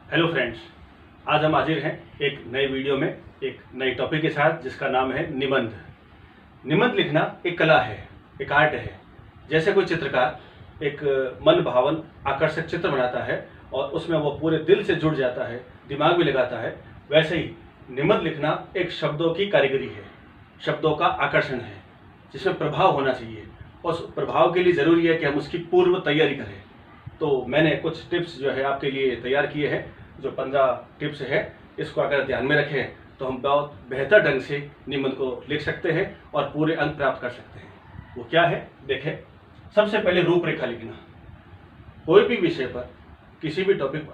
Hello friends, आज हम हाजिर हैं एक नए वीडियो में एक नई टॉपिक के साथ जिसका नाम है निबंध। निबंध लिखना एक कला है, एक आर्ट है। जैसे कोई चित्रकार एक मन भावन आकर्षक चित्र बनाता है और उसमें वो पूरे दिल से जुड़ जाता है, दिमाग भी लगाता है, वैसे ही निबंध लिखना एक शब्दों की कारीगरी है, शब्दों का आकर्षण है जिसमें प्रभाव होना चाहिए। उस प्रभाव के लिए ज़रूरी है कि हम उसकी पूर्व तैयारी करें। तो मैंने कुछ टिप्स जो है आपके लिए तैयार किए हैं, जो 15 टिप्स है। इसको अगर ध्यान में रखें तो हम बहुत बेहतर ढंग से निबंध को लिख सकते हैं और पूरे अंक प्राप्त कर सकते हैं। वो क्या है देखें। सबसे पहले रूपरेखा लिखना। कोई भी विषय पर किसी भी टॉपिक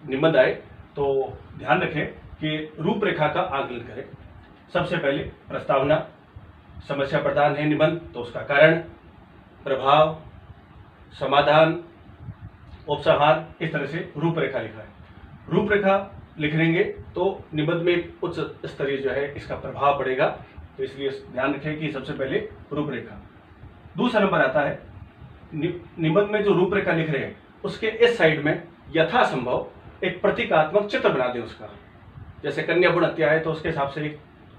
निबंध आए तो ध्यान रखें कि रूपरेखा का आकलन करें। सबसे पहले प्रस्तावना, समस्या प्रधान है निबंध तो उसका कारण, प्रभाव, समाधान, उपसंहार, इस तरह से रूपरेखा लिखा है। रूपरेखा लिखेंगे तो निबंध में एक उच्च स्तरीय जो है इसका प्रभाव पड़ेगा, तो इसलिए ध्यान रखें कि सबसे पहले रूपरेखा। दूसरा नंबर आता है निबंध में जो रूपरेखा लिख रहे हैं उसके इस साइड में यथासंभव एक प्रतीकात्मक चित्र बना दें उसका। जैसे कन्या भ्रूण हत्या है तो उसके हिसाब से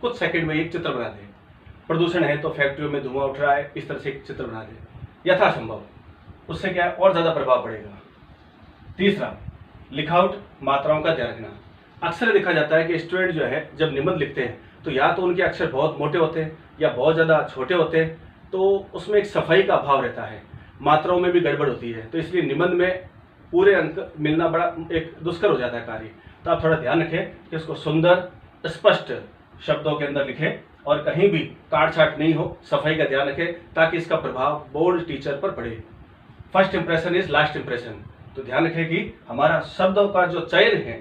कुछ सेकंड में एक चित्र बना दें। प्रदूषण है तो फैक्ट्रियों में धुआं उठ रहा है, इस तरह से एक चित्र बना दें यथासंभव। उससे क्या और ज्यादा प्रभाव पड़ेगा। तीसरा, लिखावट, मात्राओं का ध्यान रखना। अक्सर देखा जाता है कि स्टूडेंट जो है जब निबंध लिखते हैं तो या तो उनके अक्षर बहुत मोटे होते हैं या बहुत ज़्यादा छोटे होते हैं, तो उसमें एक सफाई का अभाव रहता है, मात्राओं में भी गड़बड़ होती है। तो इसलिए निबंध में पूरे अंक मिलना बड़ा एक दुष्कर हो जाता है कार्य। तो आप थोड़ा ध्यान रखें कि इसको सुंदर स्पष्ट शब्दों के अंदर लिखें और कहीं भी काट छाट नहीं हो, सफाई का ध्यान रखें ताकि इसका प्रभाव बोर्ड टीचर पर पड़े। First impression is last impression. तो ध्यान रखें कि हमारा शब्दों का जो चयन है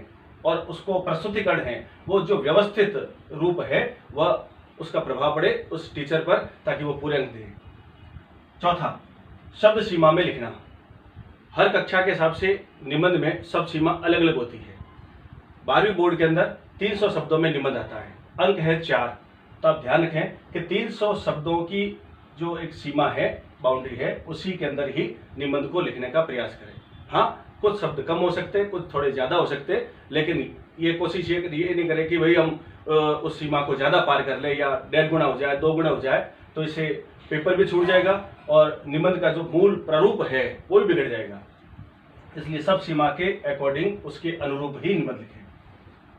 और उसको प्रस्तुतिकरण है वो जो व्यवस्थित रूप है वह उसका प्रभाव पड़े उस टीचर पर ताकि वो पूरे अंक दें। चौथा, शब्द सीमा में लिखना। हर कक्षा के हिसाब से निबंध में शब्द सीमा अलग अलग होती है। 12वीं बोर्ड के अंदर 300 शब्दों में निबंध आता है, अंक है 4। तो आप ध्यान रखें कि 300 शब्दों की जो एक सीमा है, बाउंड्री है, उसी के अंदर ही निबंध को लिखने का प्रयास करें। हाँ, कुछ शब्द कम हो सकते हैं, कुछ थोड़े ज्यादा हो सकते हैं, लेकिन ये कोशिश ये नहीं करें कि भाई हम उस सीमा को ज्यादा पार कर ले या 1.5 गुना हो जाए, 2 गुना हो जाए, तो इससे पेपर भी छूट जाएगा और निबंध का जो मूल प्रारूप है वो भी बिगड़ जाएगा। इसलिए सब सीमा के अकॉर्डिंग उसके अनुरूप ही निबंध लिखें।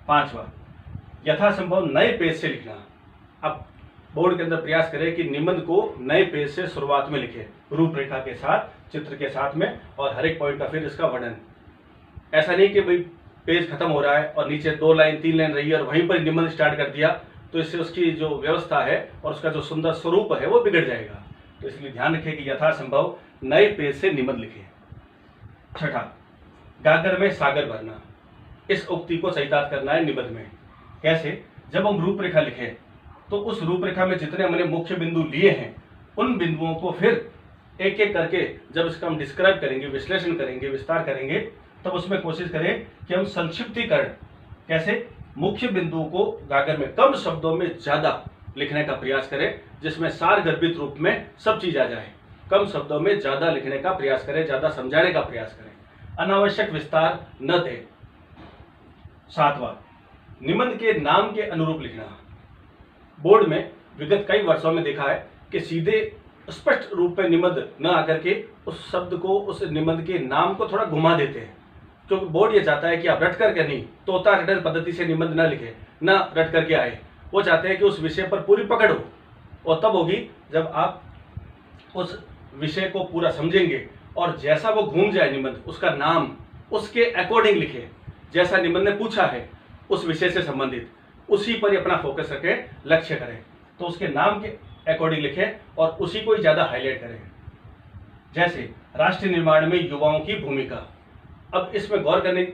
5वां, यथासंभव नए पेज से लिखना। अब बोर्ड के अंदर प्रयास करें कि निबंध को नए पेज से शुरुआत में लिखें, रूपरेखा के साथ, चित्र के साथ में, और हर एक पॉइंट का फिर इसका वर्णन। ऐसा नहीं कि भाई पेज खत्म हो रहा है और नीचे 2 लाइन 3 लाइन रही है और वहीं पर निबंध स्टार्ट कर दिया, तो इससे उसकी जो व्यवस्था है और उसका जो सुंदर स्वरूप है वो बिगड़ जाएगा। तो इसलिए ध्यान रखें कि यथासंभव नए पेज से निबंध लिखें। छठा, गागर में सागर भरना। इस उक्ति को चरितार्थ करना है निबंध में। कैसे? जब हम रूपरेखा लिखें तो उस रूपरेखा में जितने हमने मुख्य बिंदु लिए हैं उन बिंदुओं को फिर एक एक करके जब इसका हम डिस्क्राइब करेंगे, विश्लेषण करेंगे, विस्तार करेंगे, तब उसमें कोशिश करें कि हम संक्षिप्तीकरण, कैसे मुख्य बिंदु को गागर में कम शब्दों में ज्यादा लिखने का प्रयास करें, जिसमें सारगर्भित रूप में सब चीज आ जाए। कम शब्दों में ज्यादा लिखने का प्रयास करें, ज्यादा समझाने का प्रयास करें, अनावश्यक विस्तार न दें। 7वां, निबंध के नाम के अनुरूप लिखना। बोर्ड में विगत कई वर्षों में देखा है कि सीधे स्पष्ट रूप में निबंध न आकर के उस शब्द को, उस निबंध के नाम को थोड़ा घुमा देते हैं, क्योंकि बोर्ड ये चाहता है कि आप रट करके नहीं, तोता रटन पद्धति से निबंध न लिखे, न रट करके आए। वो चाहते हैं कि उस विषय पर पूरी पकड़ हो, और तब होगी जब आप उस विषय को पूरा समझेंगे और जैसा वो घूम जाए निबंध, उसका नाम उसके अकॉर्डिंग लिखे। जैसा निबंध ने पूछा है उस विषय से संबंधित, उसी पर ही अपना फोकस रखें, लक्ष्य करें, तो उसके नाम के अकॉर्डिंग लिखें और उसी को ही ज्यादा हाईलाइट करें। जैसे राष्ट्र निर्माण में युवाओं की भूमिका। अब इसमें गौर करने की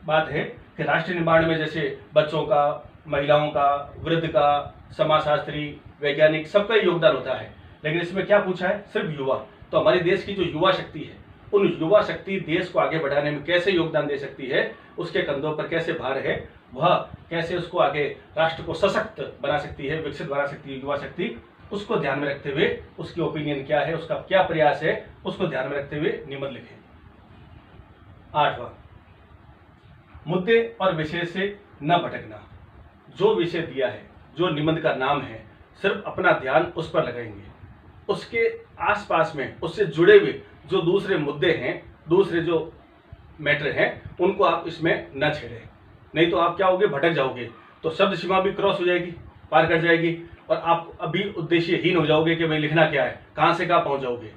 बात है कि राष्ट्र निर्माण में जैसे बच्चों का, महिलाओं का, वृद्ध का, समाजशास्त्री, वैज्ञानिक, सबका योगदान होता है, लेकिन इसमें क्या पूछा है? सिर्फ युवा। तो हमारे देश की जो युवा शक्ति है, उन युवा शक्ति देश को आगे बढ़ाने में कैसे योगदान दे सकती है, उसके कंधों पर कैसे भार है, वह कैसे उसको आगे राष्ट्र को सशक्त बना सकती है, विकसित बना सकती है युवा शक्ति, उसको ध्यान में रखते हुए, उसकी ओपिनियन क्या है, उसका क्या प्रयास है, उसको ध्यान में रखते हुए निबंध लिखें। 8वां, मुद्दे और विषय से न भटकना। जो विषय दिया है, जो निबंध का नाम है, सिर्फ अपना ध्यान उस पर लगाएंगे। उसके आसपास में उससे जुड़े हुए जो दूसरे मुद्दे हैं, दूसरे जो मैटर हैं, उनको आप इसमें न छेड़ें। नहीं तो आप क्या होगे, भटक जाओगे। तो शब्द सीमा भी क्रॉस हो जाएगी, पार कर जाएगी, और आप अभी उद्देश्यहीन हो जाओगे कि भाई लिखना क्या है, कहाँ से कहाँ पहुँच जाओगे।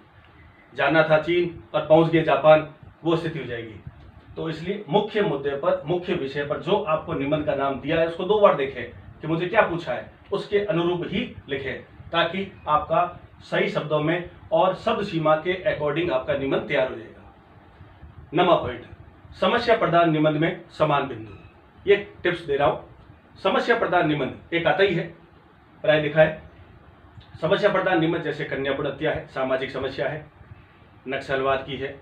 जाना था चीन और पहुँच गए जापान, वो स्थिति हो जाएगी। तो इसलिए मुख्य मुद्दे पर, मुख्य विषय पर जो आपको निबंध का नाम दिया है उसको 2 बार देखें कि मुझे क्या पूछा है, उसके अनुरूप ही लिखें, ताकि आपका सही शब्दों में और शब्द सीमा के अकॉर्डिंग आपका निबंध तैयार हो जाएगा। नमा पॉइंट, समस्या प्रधान निबंध में समान बिंदु। ये टिप्स दे रहा हूं। समस्या प्रधान निबंध एक आता ही है, प्राय लिखा है। समस्या प्रधान निबंध जैसे कन्या भ्रूण हत्या है, सामाजिक समस्या है, नक्सलवाद की है,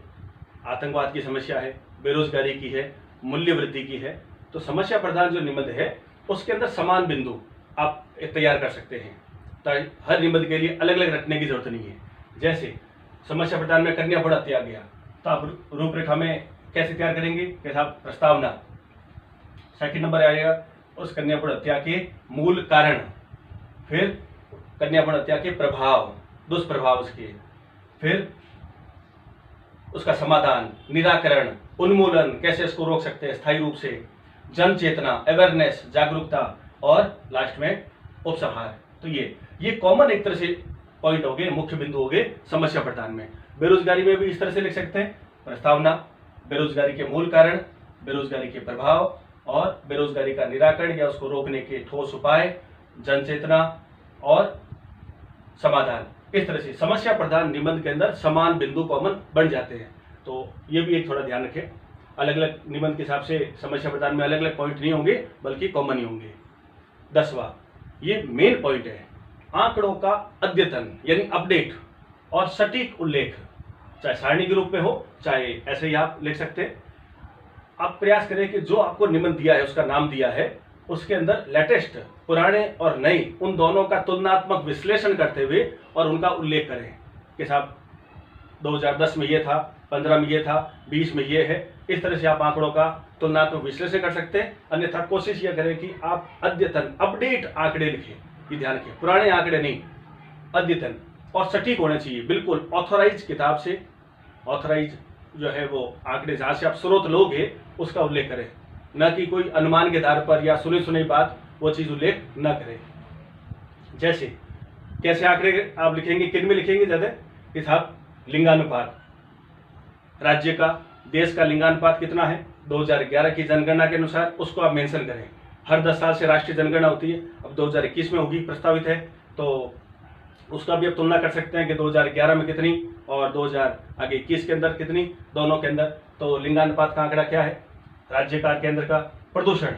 आतंकवाद की समस्या है, बेरोजगारी की है, मूल्य वृद्धि की है। तो समस्या प्रधान जो निबंध है उसके अंदर समान बिंदु आप तैयार कर सकते हैं, ताकि हर निबंध के लिए अलग अलग रखने की जरूरत नहीं है। जैसे समस्या प्रधान में कन्या भ्रूण हत्या गया, तो आप रूपरेखा में कैसे तैयार करेंगे कि साहब प्रस्तावना, सेकंड नंबर आएगा उस कन्या भ्रूण हत्या के मूल कारण, फिर कन्या भ्रूण हत्या के प्रभाव, दुष्प्रभाव उसके, फिर उसका समाधान, निराकरण, उन्मूलन, कैसे इसको रोक सकते हैं स्थायी रूप से, जन चेतना, अवेयरनेस, जागरूकता, और लास्ट में उपसंहार। तो ये कॉमन एक तरह से पॉइंट हो गए, मुख्य बिंदु हो गए समस्या प्रधान में। बेरोजगारी में भी इस तरह से लिख सकते हैं, प्रस्तावना, बेरोजगारी के मूल कारण, बेरोजगारी के प्रभाव, और बेरोजगारी का निराकरण या उसको रोकने के ठोस उपाय, जन चेतना और समाधान। इस तरह से समस्या प्रधान निबंध के अंदर समान बिंदु कॉमन बन जाते हैं। तो ये भी एक थोड़ा ध्यान रखें, अलग अलग निबंध के हिसाब से समस्या प्रधान में अलग अलग पॉइंट नहीं होंगे, बल्कि कॉमन ही होंगे। 10वां, ये मेन पॉइंट है, आंकड़ों का अद्यतन यानी अपडेट और सटीक उल्लेख, चाहे सारणी के रूप में हो, चाहे ऐसे ही आप लिख सकते हैं। आप प्रयास करें कि जो आपको निबंध दिया है, उसका नाम दिया है, उसके अंदर लेटेस्ट, पुराने और नई, उन दोनों का तुलनात्मक विश्लेषण करते हुए और उनका उल्लेख करें कि साहब 2010 में ये था, 15 में ये था, 20 में ये है। इस तरह से आप आंकड़ों का तुलनात्मक विश्लेषण कर सकते हैं। अन्यथा कोशिश यह करें कि आप अद्यतन, अपडेट आंकड़े लिखें। ये ध्यान रखें, पुराने आंकड़े नहीं, अद्यतन और सटीक होने चाहिए, बिल्कुल ऑथोराइज किताब से। ऑथोराइज जो है वो आंकड़े जहां से आप स्रोत लोगे उसका उल्लेख करें, न कि कोई अनुमान के आधार पर या सुनी सुनी बात वो चीज उल्लेख न करें। जैसे कैसे आंकड़े आप लिखेंगे, किन में लिखेंगे ज्यादा कि साहब लिंगानुपात, राज्य का, देश का लिंगानुपात कितना है 2011 की जनगणना के अनुसार, उसको आप मेंशन करें। हर 10 साल से राष्ट्रीय जनगणना होती है, अब 2021 में होगी, प्रस्तावित है, तो उसका भी आप तुलना कर सकते हैं कि 2011 में कितनी और 2021 के अंदर कितनी, दोनों के अंदर। तो लिंगानुपात का आंकड़ा क्या है, राज्य का, केंद्र का। प्रदूषण,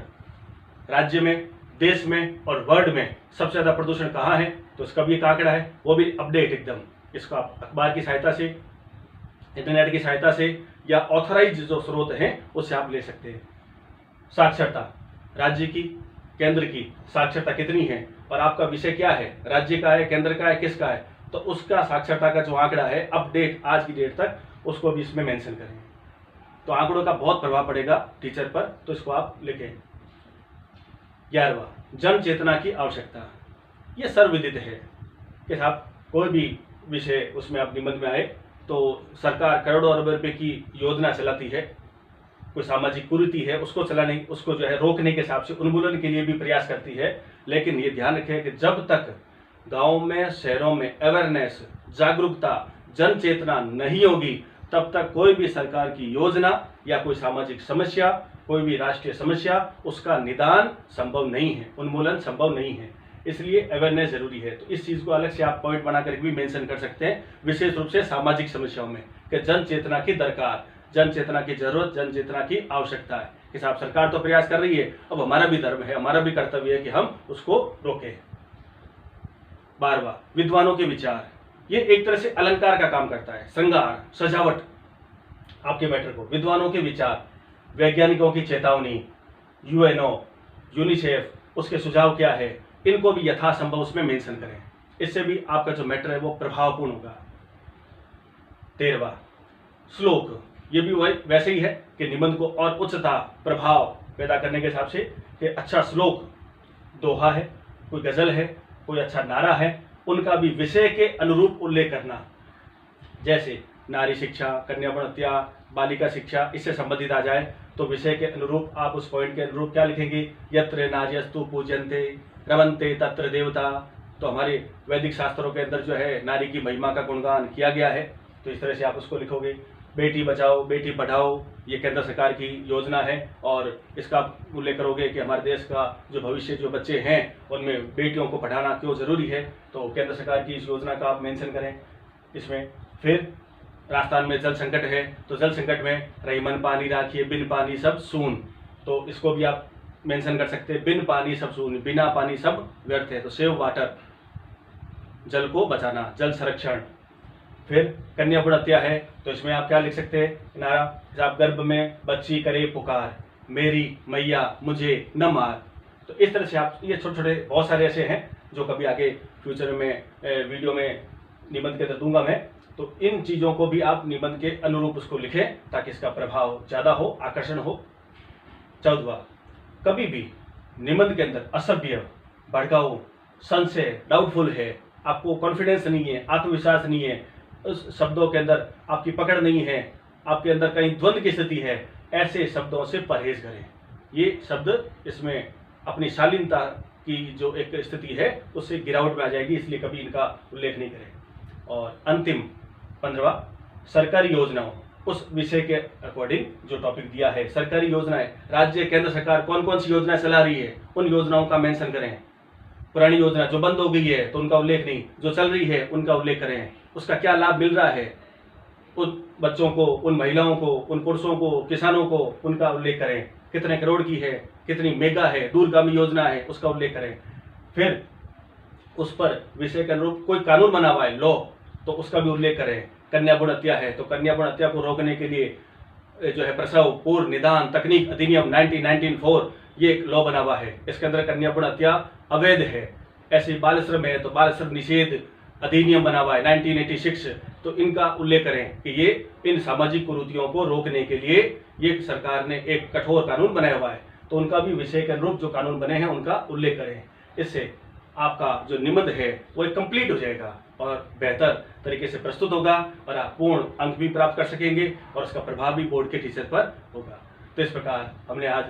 राज्य में, देश में और वर्ल्ड में सबसे ज्यादा प्रदूषण कहाँ है, तो इसका भी एक आंकड़ा है, वो भी अपडेट एकदम। इसको आप अखबार की सहायता से, इंटरनेट की सहायता से या ऑथराइज जो स्रोत हैं उससे आप ले सकते हैं। साक्षरता, राज्य की, केंद्र की साक्षरता कितनी है और आपका विषय क्या है, राज्य का है, केंद्र का है, किसका है, तो उसका साक्षरता का जो आंकड़ा है अपडेट आज की डेट तक, उसको भी इसमें मेंशन करें। तो आंकड़ों का बहुत प्रभाव पड़ेगा टीचर पर, तो इसको आप लिखें। 11वां, जन चेतना की आवश्यकता। ये सर्वविदित है कि साहब कोई भी विषय उसमें आप निबंध में आए तो सरकार करोड़ों अरबों रुपए की योजना चलाती है, कोई सामाजिक कुरीति है उसको चलाने, उसको जो है रोकने के हिसाब से उन्मूलन के लिए भी प्रयास करती है। लेकिन ये ध्यान रखें कि जब तक गाँव में, शहरों में अवेयरनेस, जागरूकता, जन चेतना नहीं होगी, तब तक कोई भी सरकार की योजना या कोई सामाजिक समस्या, कोई भी राष्ट्रीय समस्या, उसका निदान संभव नहीं है, उन्मूलन संभव नहीं है। इसलिए अवेयरनेस जरूरी है। तो इस चीज को अलग से आप पॉइंट बनाकर भी मेंशन कर सकते हैं, विशेष रूप से सामाजिक समस्याओं में, कि जन चेतना की दरकार, जन चेतना की जरूरत, जन चेतना की आवश्यकता है कि साहब सरकार तो प्रयास कर रही है, अब हमारा भी धर्म है, हमारा भी कर्तव्य है कि हम उसको रोकें। 12वां, विद्वानों के विचार। ये एक तरह से अलंकार का काम करता है, श्रृंगार, सजावट आपके मैटर को। विद्वानों के विचार, वैज्ञानिकों की चेतावनी, यूएनओ, यूनिसेफ, उसके सुझाव क्या है, इनको भी यथासंभव उसमें मेंशन करें। इससे भी आपका जो मैटर है वो प्रभावपूर्ण होगा। 13वां, श्लोक। ये भी वैसे ही है कि निबंध को और उच्चता, प्रभाव पैदा करने के हिसाब से कि अच्छा श्लोक, दोहा है, कोई गज़ल है, कोई अच्छा नारा है, उनका भी विषय के अनुरूप उल्लेख करना। जैसे नारी शिक्षा, कन्या भ्रूण हत्या, बालिका शिक्षा, इससे संबंधित आ जाए तो विषय के अनुरूप आप उस पॉइंट के अनुरूप क्या लिखेंगे, यत्र नार्यस्तु पूज्यन्ते रमन्ते तत्र देवता। तो हमारे वैदिक शास्त्रों के अंदर जो है नारी की महिमा का गुणगान किया गया है, तो इस तरह से आप उसको लिखोगे। बेटी बचाओ बेटी पढ़ाओ, ये केंद्र सरकार की योजना है और इसका उल्लेख करोगे कि हमारे देश का जो भविष्य जो बच्चे हैं उनमें बेटियों को पढ़ाना क्यों ज़रूरी है, तो केंद्र सरकार की इस योजना का आप मेंशन करें इसमें। फिर राजस्थान में जल संकट है, तो जल संकट में रहीमन पानी राखिए, बिन पानी सब सून, तो इसको भी आप मेंशन कर सकते हैं। बिन पानी सब सून, बिना पानी सब व्यर्थ है, तो सेव वाटर, जल को बचाना, जल संरक्षण। फिर कन्या भ्रूण हत्या है, तो इसमें आप क्या लिख सकते हैं नारा, जब गर्भ में बच्ची करे पुकार, मेरी मैया मुझे न मार। तो इस तरह से आप ये छोटे छोटे बहुत सारे ऐसे हैं जो कभी आगे फ्यूचर में वीडियो में निबंध के अंदर दूंगा मैं, तो इन चीज़ों को भी आप निबंध के अनुरूप उसको लिखें ताकि इसका प्रभाव ज़्यादा हो, आकर्षण हो। 14वां, कभी भी निबंध के अंदर असभ्य, भड़काऊ, संशय, डाउटफुल है, आपको कॉन्फिडेंस नहीं है, आत्मविश्वास नहीं है, उस शब्दों के अंदर आपकी पकड़ नहीं है, आपके अंदर कहीं द्वंद्व की स्थिति है, ऐसे शब्दों से परहेज करें। ये शब्द इसमें अपनी शालीनता की जो एक स्थिति है उससे गिरावट में आ जाएगी, इसलिए कभी इनका उल्लेख नहीं करें। और अंतिम 15वां, सरकारी योजनाओं, उस विषय के अकॉर्डिंग जो टॉपिक दिया है, सरकारी योजनाएं, राज्य केंद्र सरकार कौन कौन सी योजनाएं चला रही है उन योजनाओं का मेंशन करें। पुरानी योजना जो बंद हो गई है तो उनका उल्लेख नहीं, जो चल रही है उनका उल्लेख करें, उसका क्या लाभ मिल रहा है उन बच्चों को, उन महिलाओं को, उन पुरुषों को, किसानों को, उनका उल्लेख करें। कितने करोड़ की है, कितनी मेगा है, दूरगामी योजना है, उसका उल्लेख करें। फिर उस पर विषय के अनुरूप कोई कानून बना हुआ है, लॉ, तो उसका भी उल्लेख करें। कन्या भ्रूण हत्या है तो कन्या भ्रूण हत्या को रोकने के लिए जो है प्रसव पूर्व निदान तकनीक अधिनियम 1994 ये एक लॉ बना हुआ है, इसके अंदर कन्या भ्रूण हत्या अवैध है। ऐसे बाल श्रम है तो बाल श्रम निषेध अधिनियम बना हुआ है 1986, तो इनका उल्लेख करें कि ये इन सामाजिक कुरीतियों को रोकने के लिए ये सरकार ने एक कठोर कानून बनाया हुआ है, तो उनका भी विषय के अनुरूप जो कानून बने हैं उनका उल्लेख करें। इससे आपका जो निबंध है वो एक कंप्लीट हो जाएगा और बेहतर तरीके से प्रस्तुत होगा और आप पूर्ण अंक भी प्राप्त कर सकेंगे और उसका प्रभाव भी बोर्ड के टीचर पर होगा। तो इस प्रकार हमने आज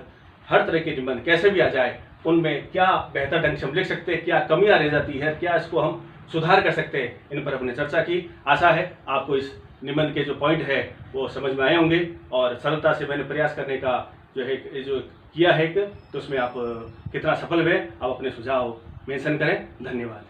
हर तरह के निबंध कैसे भी आ जाए उनमें क्या बेहतर ढंग से हम लिख सकते हैं, क्या कमियां रह जाती है, क्या इसको हम सुधार कर सकते हैं, इन पर हमने चर्चा की। आशा है आपको इस निबंध के जो पॉइंट है वो समझ में आए होंगे और सरलता से मैंने प्रयास करने का जो है जो किया है तो उसमें आप कितना सफल हुए आप अपने सुझाव मेंशन करें। धन्यवाद।